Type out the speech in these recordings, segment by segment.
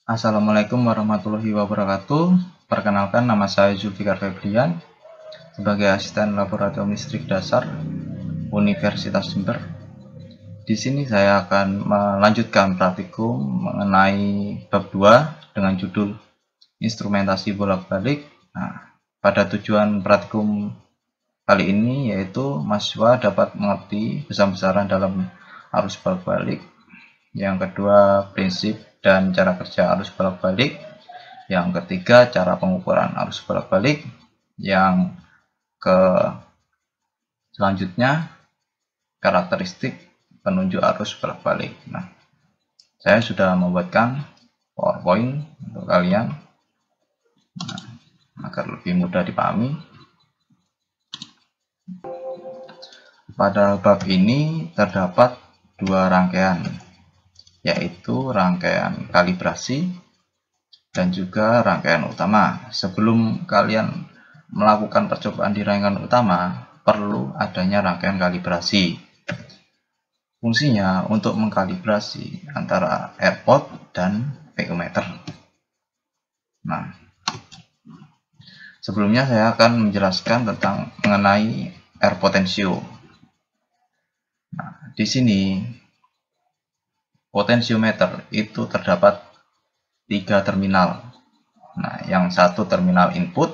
Assalamualaikum warahmatullahi wabarakatuh. Perkenalkan, nama saya Zulfikar Febrian sebagai asisten laboratorium listrik dasar Universitas Jember. Di sini saya akan melanjutkan praktikum mengenai bab 2 dengan judul instrumentasi bolak-balik. Nah, pada tujuan praktikum kali ini yaitu mahasiswa dapat mengerti besar-besaran dalam arus bolak-balik. Yang kedua, prinsip dan cara kerja arus bolak-balik. Yang ketiga, cara pengukuran arus bolak-balik. Yang selanjutnya, karakteristik penunjuk arus bolak-balik. Nah, saya sudah membuatkan PowerPoint untuk kalian agar lebih mudah dipahami. Pada bab ini terdapat dua rangkaian, yaitu rangkaian kalibrasi dan juga rangkaian utama. Sebelum kalian melakukan percobaan di rangkaian utama, perlu adanya rangkaian kalibrasi. Fungsinya untuk mengkalibrasi antara airport dan VO meter. Nah, sebelumnya saya akan menjelaskan tentang mengenai air potensio. Nah, di sini potensiometer itu terdapat 3 terminal. Nah, yang satu terminal input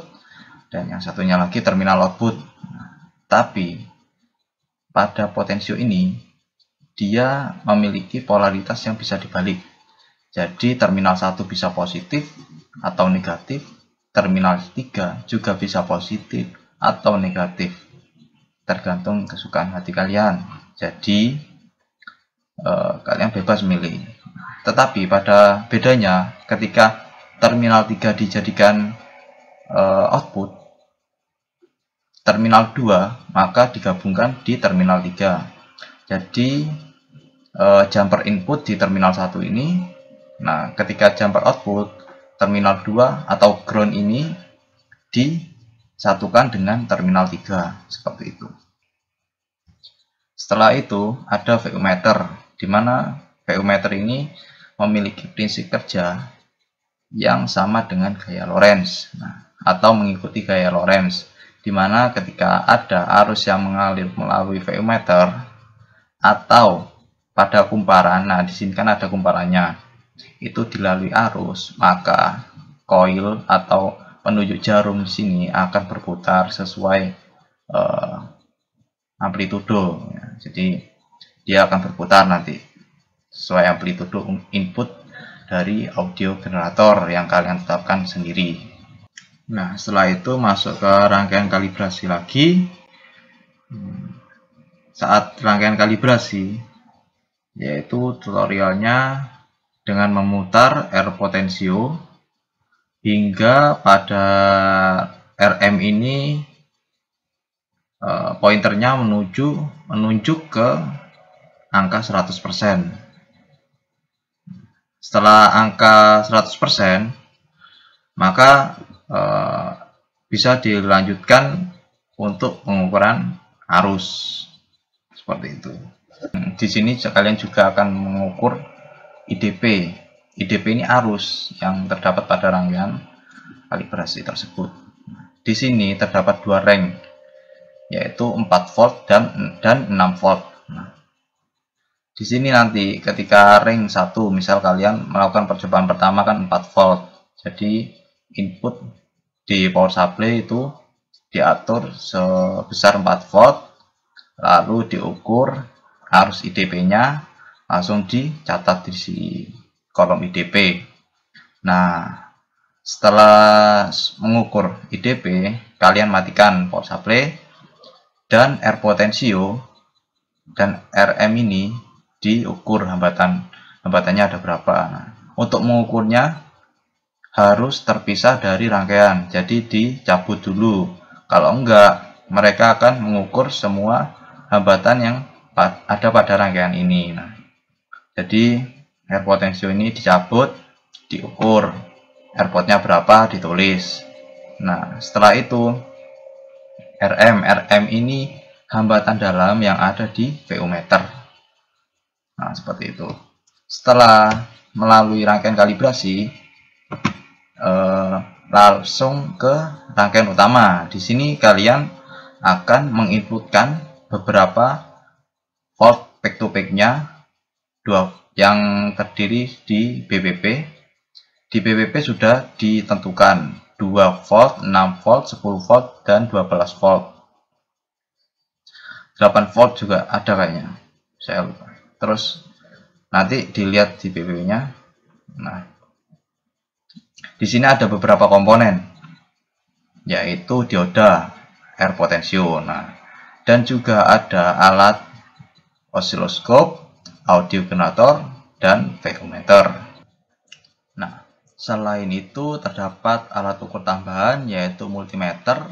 dan yang satunya lagi terminal output. Nah, tapi pada potensio ini dia memiliki polaritas yang bisa dibalik. Jadi terminal 1 bisa positif atau negatif, terminal 3 juga bisa positif atau negatif, tergantung kesukaan hati kalian. Jadi kalian bebas milih. Tetapi pada bedanya ketika terminal 3 dijadikan output, terminal 2 maka digabungkan di terminal 3. Jadi jumper input di terminal 1 ini, nah ketika jumper output terminal 2 atau ground ini disatukan dengan terminal 3, seperti itu. Setelah itu ada VO meter, di mana VO meter ini memiliki prinsip kerja yang sama dengan gaya Lorentz, atau mengikuti gaya Lorentz, di mana ketika ada arus yang mengalir melalui VO meter atau pada kumparan, nah di sini kan ada kumparannya, itu dilalui arus, maka koil atau penunjuk jarum di sini akan berputar sesuai amplitudo. Jadi dia akan berputar nanti sesuai amplitudo input dari audio generator yang kalian tetapkan sendiri. Nah, setelah itu masuk ke rangkaian kalibrasi lagi. Saat rangkaian kalibrasi, yaitu tutorialnya dengan memutar air potensio hingga pada RM ini pointernya menunjuk ke angka 100%. Setelah angka 100%, maka bisa dilanjutkan untuk pengukuran arus, seperti itu. Di sini kalian juga akan mengukur IDP. IDP ini arus yang terdapat pada rangkaian kalibrasi tersebut. Di sini terdapat dua rank, yaitu 4 volt dan 6 volt. Nah, di sini nanti ketika rank 1, misal kalian melakukan percobaan pertama kan 4 volt. Jadi input di power supply itu diatur sebesar 4 volt, lalu diukur arus IDP-nya, langsung dicatat di kolom IDP. Nah, setelah mengukur IDP, kalian matikan power supply dan air potensio dan RM ini diukur hambatannya ada berapa. Nah, untuk mengukurnya harus terpisah dari rangkaian, jadi dicabut dulu. Kalau enggak, mereka akan mengukur semua hambatan yang ada pada rangkaian ini. Nah, jadi air potensio ini dicabut, diukur, airpotnya berapa ditulis. Nah, setelah itu RM ini hambatan dalam yang ada di VO meter. Nah, seperti itu. Setelah melalui rangkaian kalibrasi, langsung ke rangkaian utama. Di sini kalian akan menginputkan beberapa volt back to back-nya yang terdiri di BBP. Di BBP sudah ditentukan 2 volt, 6 volt, 10 volt, dan 12 volt. 8 volt juga ada kayaknya, saya lupa. Terus nanti dilihat di BBP-nya. Nah, di sini ada beberapa komponen, yaitu dioda, air potensio, dan juga ada alat osiloskop, audio generator, dan VO-meter. Nah, selain itu terdapat alat ukur tambahan yaitu multimeter.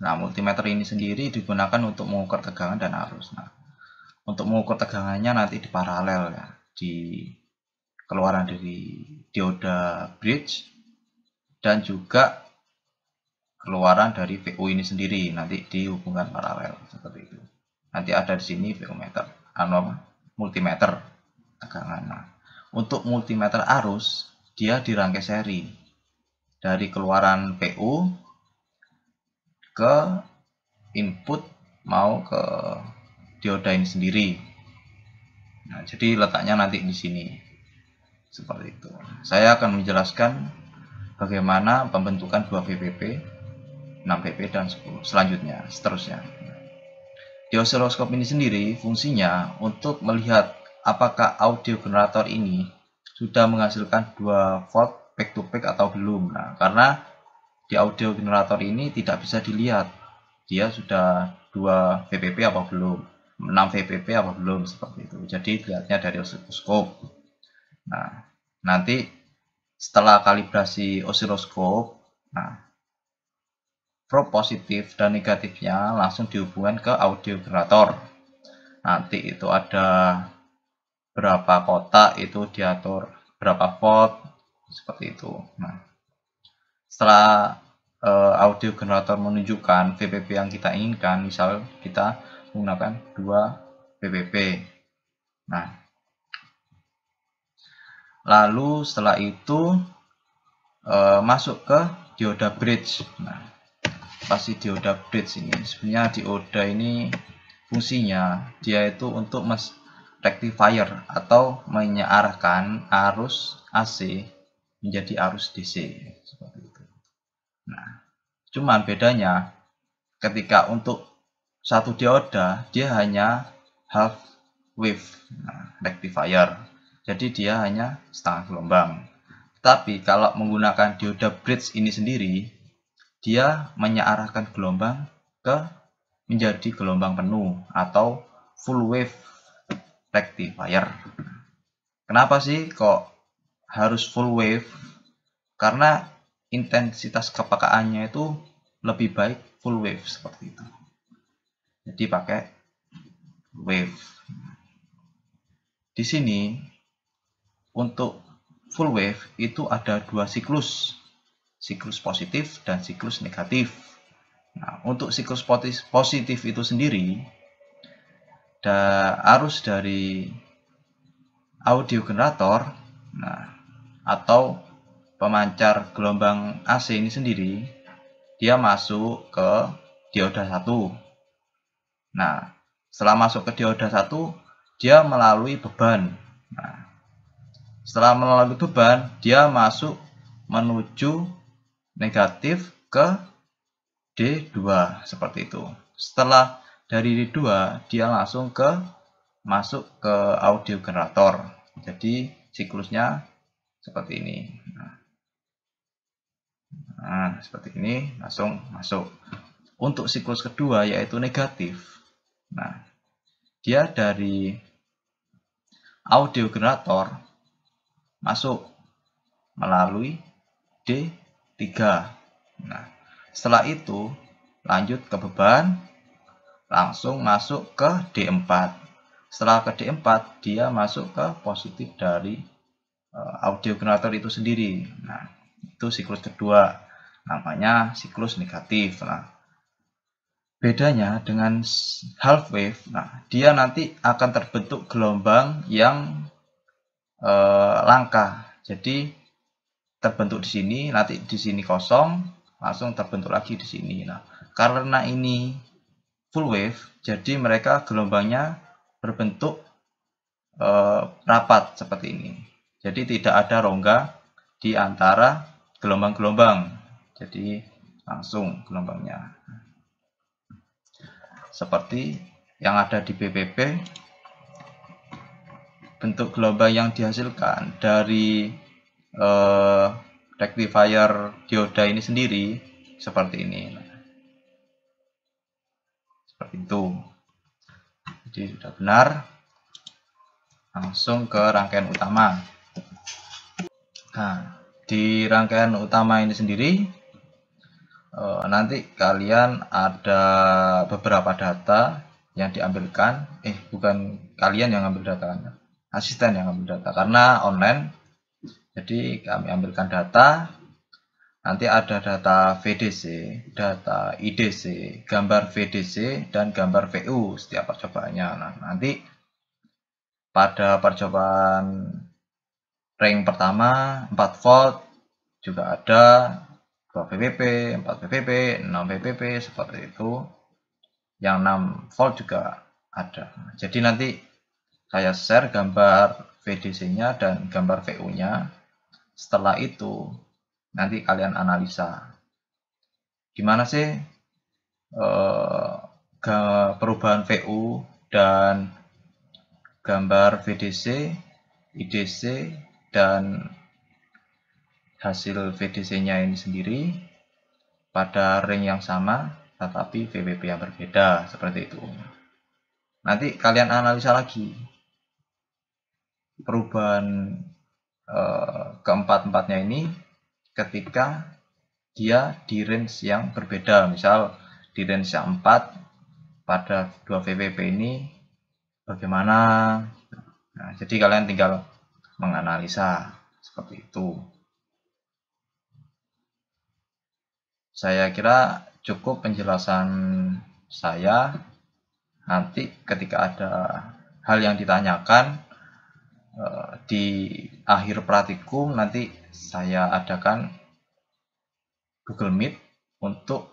Nah, multimeter ini sendiri digunakan untuk mengukur tegangan dan arus. Nah, untuk mengukur tegangannya nanti di paralel ya, di keluaran dari dioda bridge dan juga keluaran dari VO ini sendiri nanti dihubungkan paralel seperti itu. Nanti ada di sini VO meter, multimeter tegangan. Nah, untuk multimeter arus dia dirangkai seri dari keluaran PU ke input mau ke dioda ini sendiri. Nah, jadi letaknya nanti di sini seperti itu. Saya akan menjelaskan bagaimana pembentukan 2 VPP, 6 VP, dan 10 selanjutnya, seterusnya. Di osiloskop ini sendiri fungsinya untuk melihat apakah audio generator ini sudah menghasilkan 2 volt back to back atau belum. Nah, karena di audio generator ini tidak bisa dilihat dia sudah 2 VPP apa belum, 6 VPP apa belum, seperti itu. Jadi lihatnya dari osiloskop. Nah, nanti setelah kalibrasi osiloskop, probe positif dan negatifnya langsung dihubungkan ke audio generator. Nanti itu ada berapa kotak itu diatur berapa volt seperti itu. Nah, setelah audio generator menunjukkan VPP yang kita inginkan, misal kita menggunakan 2 VPP. Nah, lalu setelah itu masuk ke dioda bridge. Nah, pasti dioda bridge ini sebenarnya dioda ini fungsinya dia itu untuk rectifier atau menyearahkan arus AC menjadi arus DC seperti itu. Nah, cuman bedanya ketika untuk satu dioda dia hanya half wave rectifier, jadi dia hanya setengah gelombang. Tapi kalau menggunakan dioda bridge ini sendiri, dia menyearahkan gelombang ke menjadi gelombang penuh atau full wave rectifier. Kenapa sih kok harus full wave? Karena intensitas kepekaannya itu lebih baik full wave seperti itu. Jadi pakai wave. Di sini untuk full wave itu ada 2 siklus positif dan siklus negatif. Nah, untuk siklus positif itu sendiri, arus dari audio generator, atau pemancar gelombang AC ini sendiri, dia masuk ke dioda 1. Nah, setelah masuk ke dioda 1, dia melalui beban. Nah, setelah melalui beban, dia masuk menuju negatif ke D2 seperti itu. Setelah dari D2 dia langsung masuk ke audio generator. Jadi siklusnya seperti ini. Nah, seperti ini langsung masuk. Untuk siklus kedua yaitu negatif. Nah, dia dari audio generator masuk melalui D3. Nah, setelah itu lanjut ke beban, langsung masuk ke D4. Setelah ke D4 dia masuk ke positif dari audio generator itu sendiri. Nah, itu siklus kedua, namanya siklus negatif. Nah, bedanya dengan half wave, dia nanti akan terbentuk gelombang yang langka. Jadi terbentuk di sini, nanti di sini kosong, langsung terbentuk lagi di sini. Nah, karena ini full wave, jadi mereka gelombangnya berbentuk rapat seperti ini. Jadi tidak ada rongga di antara gelombang-gelombang. Jadi langsung gelombangnya. Seperti yang ada di BPP, bentuk gelombang yang dihasilkan dari rectifier dioda ini sendiri seperti ini. Seperti itu. Jadi sudah benar. Langsung ke rangkaian utama. Nah, di rangkaian utama ini sendiri nanti kalian ada beberapa data yang diambilkan. Bukan kalian yang ambil data, asisten yang ambil data karena online. Jadi kami ambilkan data. Nanti ada data VDC, data IDC, gambar VDC, dan gambar VU setiap percobaannya. Nah, nanti pada percobaan ring pertama 4 volt juga ada 2 VPP, 4 VPP, 6 VPP seperti itu. Yang 6 volt juga ada. Jadi nanti saya share gambar VDC-nya dan gambar VU-nya. Setelah itu nanti kalian analisa gimana sih perubahan VU dan gambar VDC, IDC, dan hasil VDC-nya ini sendiri pada ring yang sama tetapi VPP yang berbeda, seperti itu. Nanti kalian analisa lagi perubahan keempat-empatnya ini ketika dia di range yang berbeda. Misal di range yang 4 pada 2 VPP ini bagaimana. Nah, jadi kalian tinggal menganalisa seperti itu. Saya kira cukup penjelasan saya. Nanti ketika ada hal yang ditanyakan di akhir praktikum, nanti saya adakan Google Meet untuk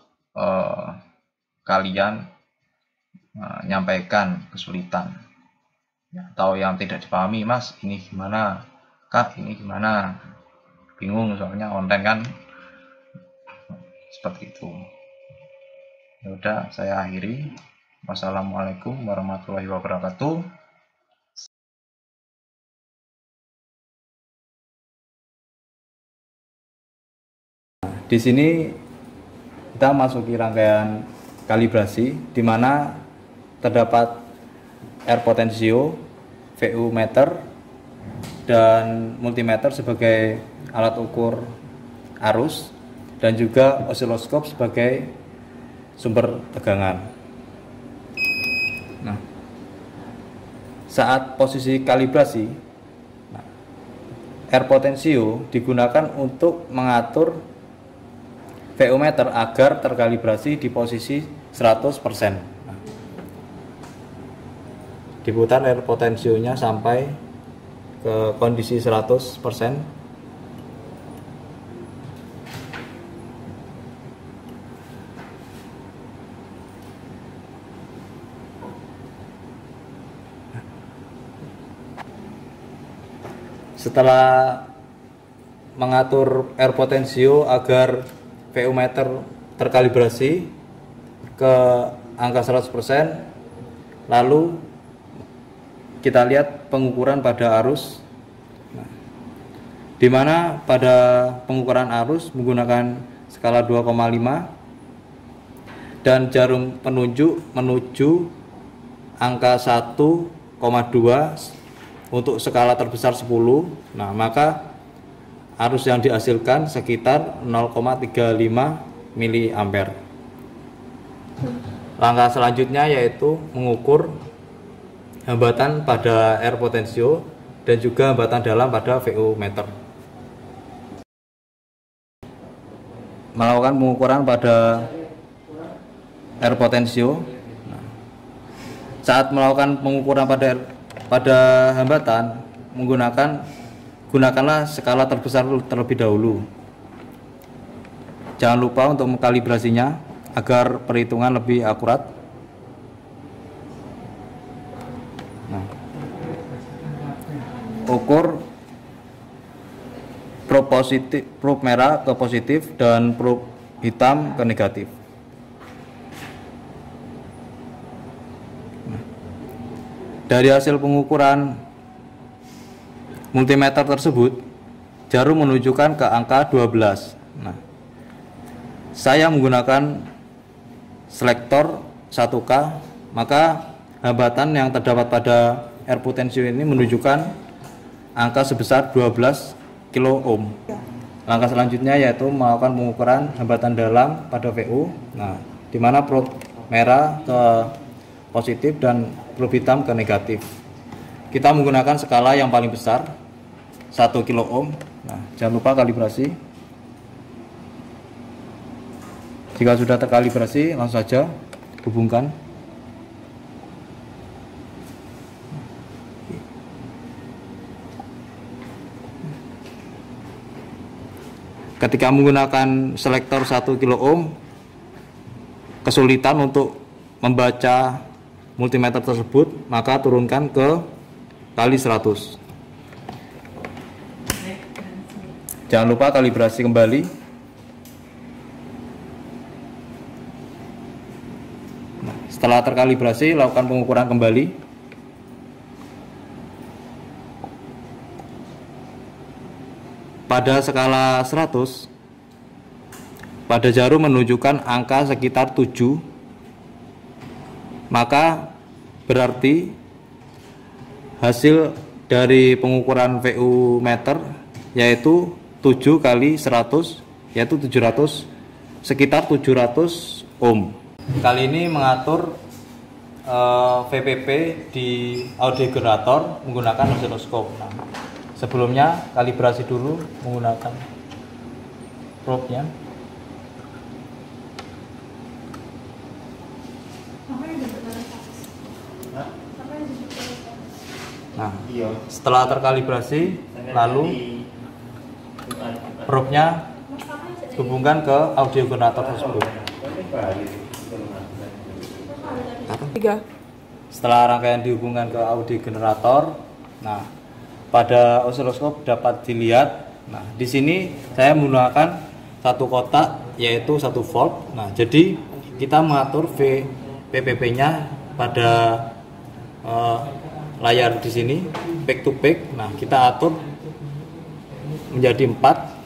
kalian menyampaikan kesulitan atau yang tidak dipahami. Mas, ini gimana? Kak, ini gimana? Bingung soalnya online kan. Seperti itu. Ya udah, saya akhiri. Wassalamualaikum warahmatullahi wabarakatuh. Di sini kita masuki rangkaian kalibrasi di mana terdapat air potensio, VU meter, dan multimeter sebagai alat ukur arus, dan juga osiloskop sebagai sumber tegangan. Nah, saat posisi kalibrasi, air potensio digunakan untuk mengatur VU meter agar terkalibrasi di posisi 100%. Nah, diputar air potensionya sampai ke kondisi 100%. Setelah mengatur air potensio agar VU meter terkalibrasi ke angka 100%, lalu kita lihat pengukuran pada arus. Nah, di mana pada pengukuran arus menggunakan skala 2,5 dan jarum penunjuk menuju angka 1,2 untuk skala terbesar 10. Nah, maka arus yang dihasilkan sekitar 0,35 mA. Langkah selanjutnya yaitu mengukur hambatan pada air potensio dan juga hambatan dalam pada VU meter. Melakukan pengukuran pada air potensio. Saat melakukan pengukuran pada hambatan menggunakan gunakanlah skala terbesar terlebih dahulu. Jangan lupa untuk mengkalibrasinya agar perhitungan lebih akurat. Nah, ukur probe merah ke positif dan probe hitam ke negatif. Dari hasil pengukuran multimeter tersebut, jarum menunjukkan ke angka 12. Nah, saya menggunakan selektor 1K, maka hambatan yang terdapat pada air potential ini menunjukkan angka sebesar 12 kilo ohm. Langkah selanjutnya yaitu melakukan pengukuran hambatan dalam pada VU. Nah, di mana probe merah ke positif dan probe hitam ke negatif. Kita menggunakan skala yang paling besar 1 kilo ohm. Nah, jangan lupa kalibrasi. Jika sudah terkalibrasi, langsung saja hubungkan. Ketika menggunakan selektor 1 kilo ohm, kesulitan untuk membaca multimeter tersebut, maka turunkan ke kali 100. Jangan lupa kalibrasi kembali. Nah, setelah terkalibrasi, lakukan pengukuran kembali. Pada skala 100, pada jarum menunjukkan angka sekitar 7, maka berarti hasil dari pengukuran VU meter yaitu 7 kali 100, yaitu 700, sekitar 700 ohm. Kali ini mengatur VPP di audio generator menggunakan osiloskop. Nah, sebelumnya kalibrasi dulu menggunakan probe-nya. Nah, setelah terkalibrasi, lalu probe-nya hubungkan ke audio generator tersebut. Setelah rangkaian dihubungkan ke audio generator, nah, pada osiloskop dapat dilihat. Nah, di sini saya menggunakan satu kotak yaitu 1 volt. Nah, jadi kita mengatur VPP-nya pada layar di sini back to back. Nah, kita atur menjadi 4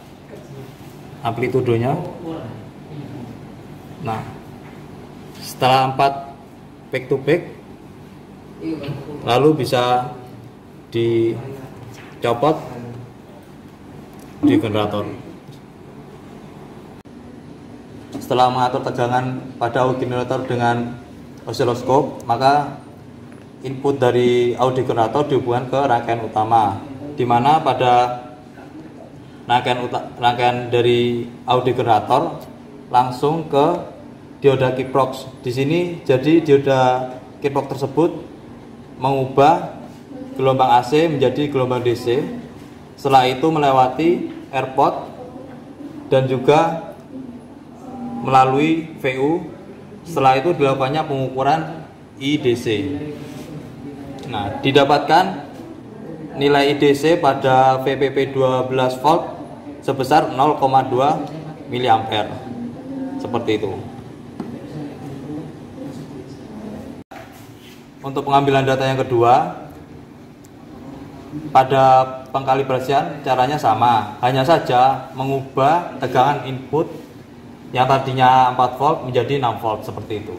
amplitudenya. Nah, setelah 4 back to back, lalu bisa dicopot di generator. Setelah mengatur tegangan pada audio generator dengan osiloskop, maka input dari audio generator dihubungkan ke rangkaian utama, di mana pada rangkaian dari audio generator langsung ke dioda kickbox. Di sini jadi dioda kickbox tersebut mengubah gelombang AC menjadi gelombang DC. Setelah itu melewati airport dan juga melalui VU. Setelah itu dilakukannya pengukuran IDC. Nah, didapatkan nilai IDC pada VPP 12 volt sebesar 0,2 mA. Seperti itu. Untuk pengambilan data yang kedua, pada pengkalibrasian caranya sama, hanya saja mengubah tegangan input yang tadinya 4 volt menjadi 6 volt seperti itu.